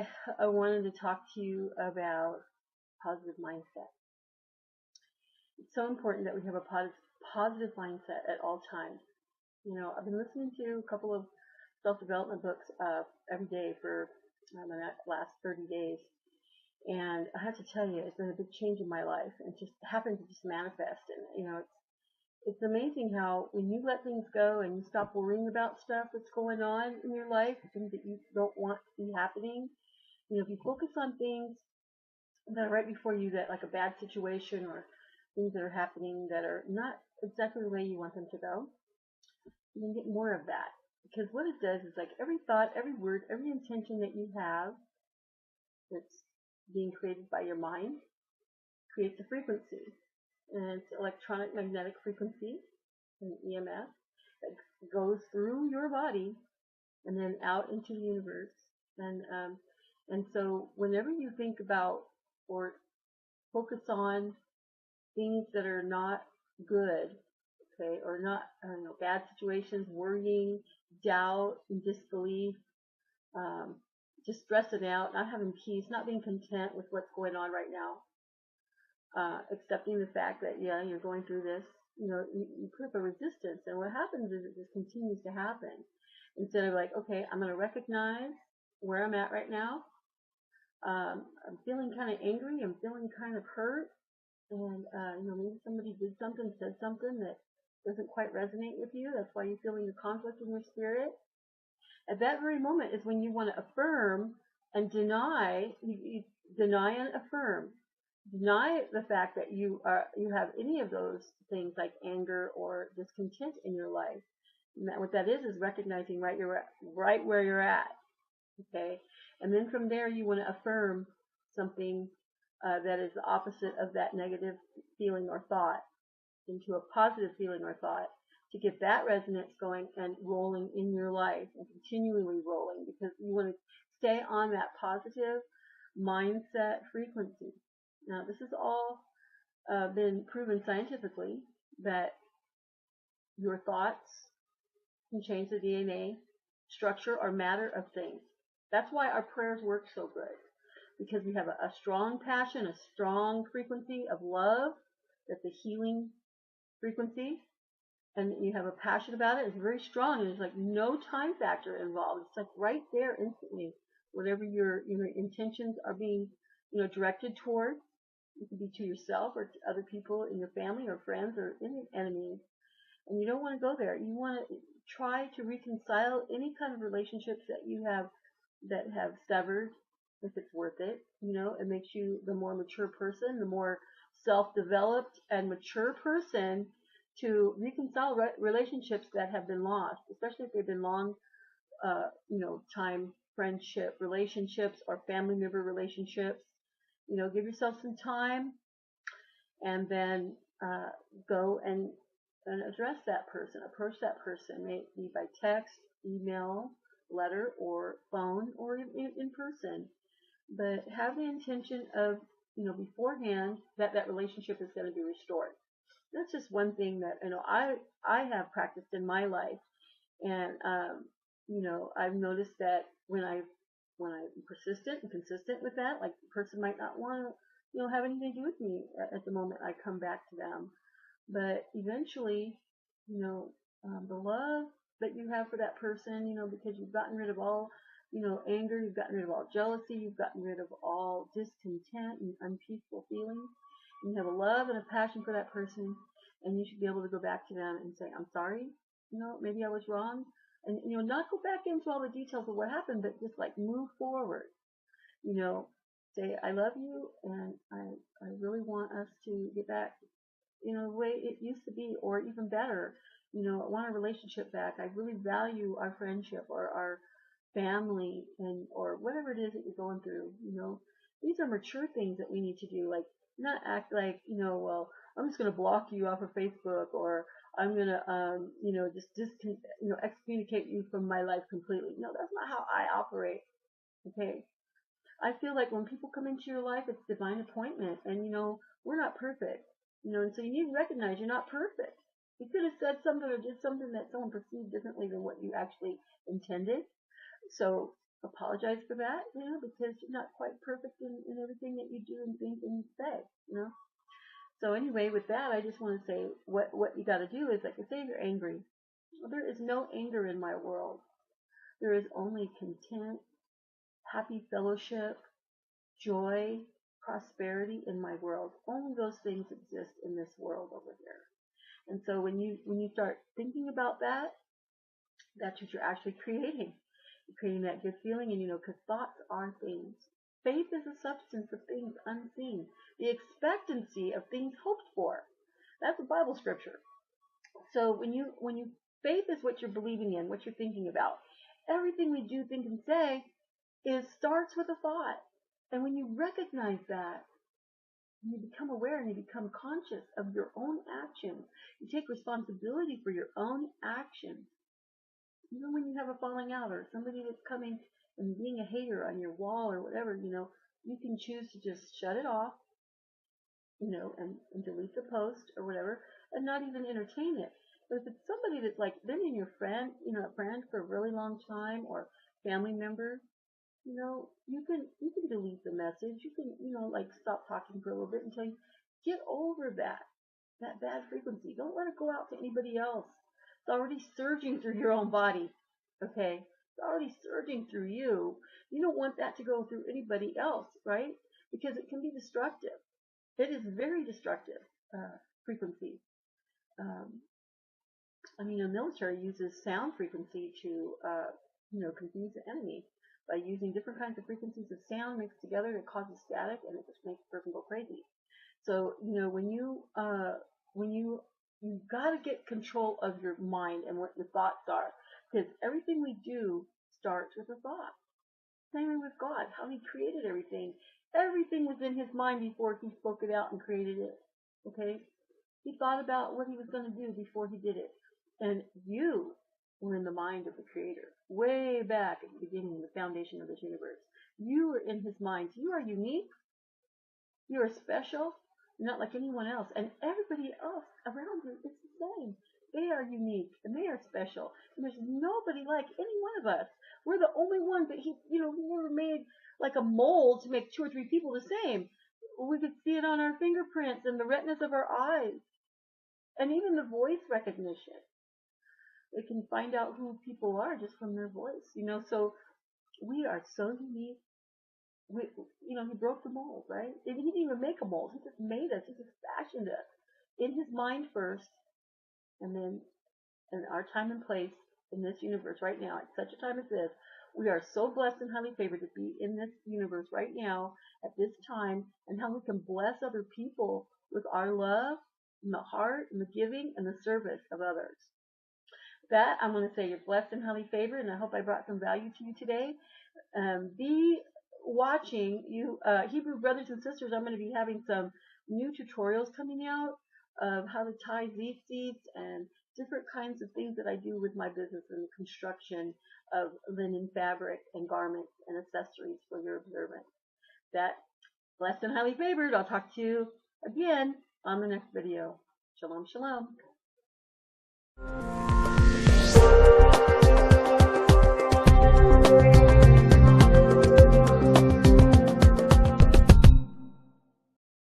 today I wanted to talk to you about positive mindset. It's so important that we have a positive mindset at all times. I've been listening to a couple of self-development books every day for the last 30 days. And I have to tell you, it's been a big change in my life, and just happened to just manifest. And it's amazing how when you let things go and you stop worrying about stuff that's going on in your life, things that you don't want to be happening. If you focus on things that are right before you, that like a bad situation or things that are happening that are not exactly the way you want them to go, you can get more of that. Because what it does is, like, every thought, every word, every intention that you have that's being created by your mind creates a frequency. And it's electronic magnetic frequency, an EMF, that goes through your body and then out into the universe. And so whenever you think about or focus on things that are not good, okay, or not, bad situations, worrying, doubt, and disbelief, just stressing out, not having peace, not being content with what's going on right now, accepting the fact that, yeah, you're going through this, you put up a resistance, and what happens is it just continues to happen. Instead of like, okay, I'm going to recognize where I'm at right now. I'm feeling kind of angry. I'm feeling kind of hurt. And, maybe somebody did something, said something that doesn't quite resonate with you. That's why you're feeling the conflict in your spirit. At that very moment is when you want to affirm and deny, you deny and affirm. Deny the fact that you have any of those things like anger or discontent in your life. And what that is recognizing right where you're at. Okay, and then from there you want to affirm something that is the opposite of that negative feeling or thought into a positive feeling or thought, to get that resonance going and rolling in your life and continually rolling, because you want to stay on that positive mindset frequency. Now, this has all been proven scientifically that your thoughts can change the DNA structure or matter of things. That's why our prayers work so good, because we have a strong passion, a strong frequency of love. That's a healing frequency, and you have a passion about it. It's very strong, and there's like no time factor involved. It's like right there instantly. Whatever your intentions are being directed toward, it could be to yourself or to other people in your family or friends or any enemies. And you don't want to go there. You want to try to reconcile any kind of relationships that you have that have severed, if it's worth it. It makes you the more mature person, the more self-developed and mature person, to reconcile relationships that have been lost, especially if they've been long, time friendship relationships or family member relationships. Give yourself some time, and then go and address that person, approach that person, maybe by text, email, letter, or phone, or in person. But have the intention of, beforehand, that relationship is going to be restored. That's just one thing that I have practiced in my life, and I've noticed that when I'm persistent and consistent with that, like, the person might not want to have anything to do with me at the moment I come back to them, but eventually, the love that you have for that person, because you've gotten rid of all anger, you've gotten rid of all jealousy, you've gotten rid of all discontent and unpeaceful feelings. You have a love and a passion for that person, and you should be able to go back to them and say, I'm sorry, maybe I was wrong. And, not go back into all the details of what happened, but just like move forward. Say, I love you, and I really want us to get back, the way it used to be, or even better. I want a relationship back. I really value our friendship or our family, or whatever it is that you're going through. These are mature things that we need to do. Like, not act like, well, I'm just going to block you off of Facebook, or I'm going to, just excommunicate you from my life completely. No, that's not how I operate. Okay. I feel like when people come into your life, it's divine appointment, and we're not perfect, and so you need to recognize you're not perfect. You could have said something or did something that someone perceived differently than what you actually intended. So apologize for that, because you're not quite perfect in everything that you do and think and say. So anyway, with that, I just want to say what you got to do is, like I say, if you're angry, there is no anger in my world. There is only content, happy fellowship, joy, prosperity in my world. Only those things exist in this world over here. And so when you start thinking about that, that's what you're actually creating. You're creating that good feeling, and because thoughts are things. Faith is a substance of things unseen, the expectancy of things hoped for. That's a Bible scripture. So when you faith is what you're believing in, what you're thinking about. Everything we do, think, and say starts with a thought. And when you recognize that, you become aware and you become conscious of your own actions. You take responsibility for your own actions. Even when you have a falling out or somebody that's coming and being a hater on your wall or whatever, you can choose to just shut it off, and delete the post or whatever, and not even entertain it. But if it's somebody that's like been in your friend, a friend for a really long time, or family member, you can delete the message. You can, like stop talking for a little bit until you get over that bad frequency. Don't let it go out to anybody else. It's already surging through your own body. Okay? It's already surging through you. You don't want that to go through anybody else, right? Because it can be destructive. It is very destructive frequency. The military uses sound frequency to, confuse the enemy by using different kinds of frequencies of sound mixed together. It causes static, and it just makes the person go crazy. So, when you've got to get control of your mind and what your thoughts are, because everything we do starts with a thought. Same with God, how He created everything. Everything was in His mind before He spoke it out and created it. Okay? He thought about what He was going to do before He did it. And you were in the mind of the Creator, way back at the beginning, the foundation of this universe. You were in His mind. You are unique. You are special. You're not like anyone else. And everybody else around you is the same. They are unique and they are special. And there's nobody like any one of us. We're the only ones that we were made like a mold to make 2 or 3 people the same. We could see it on our fingerprints and the retinas of our eyes. And even the voice recognition. They can find out who people are just from their voice. So we are so unique. He broke the mold, right? He didn't even make a mold. He just made us. He just fashioned us in His mind first, and then in our time and place in this universe right now, at such a time as this, we are so blessed and highly favored to be in this universe right now at this time, and how we can bless other people with our love and the heart and the giving and the service of others. That, I'm going to say you're blessed and highly favored, and I hope I brought some value to you today. Be watching, you Hebrew brothers and sisters. I'm going to be having some new tutorials coming out of how to tie seeds and different kinds of things that I do with my business and the construction of linen fabric and garments and accessories for your observance. That, blessed and highly favored. I'll talk to you again on the next video. Shalom, shalom.